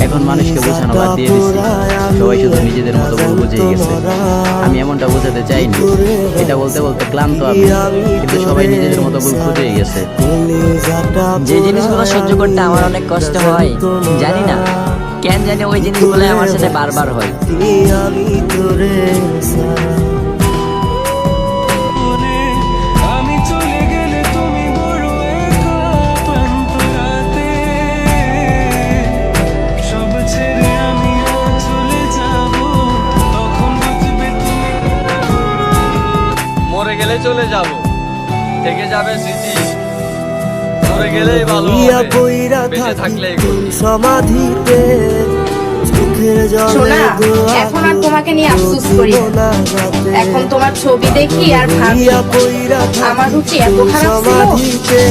এখন মানুষকে বোঝানো বাদ দিয়ে দিচ্ছি, সবাই শুধু নিজেদের মতো ভুল বুঝেই গেছে। আমি এমনটা বোঝাতে চাইনি, এটা বলতে বলতে ক্লান্ত আমি, কিন্তু সবাই নিজেদের মতো ভুল খুঁজেই গেছে। যে জিনিসগুলো সহ্য করতে আমার অনেক কষ্ট হয়, জানি না কেন জানি ওই জিনিসগুলো আমার সাথে বারবার হয়। মরে গেলে চলে যাব, থেকে যাবে স্মৃতি। মরে গেলেই ভালো হবে, বেঁচে থাকলেই সমাধিতে সোনা, এখন আর তোমাকে নিয়ে আফসোস করি না। এখন তোমার ছবি দেখি আর ভাবি আমার রুচি এত খারাপ ছিল।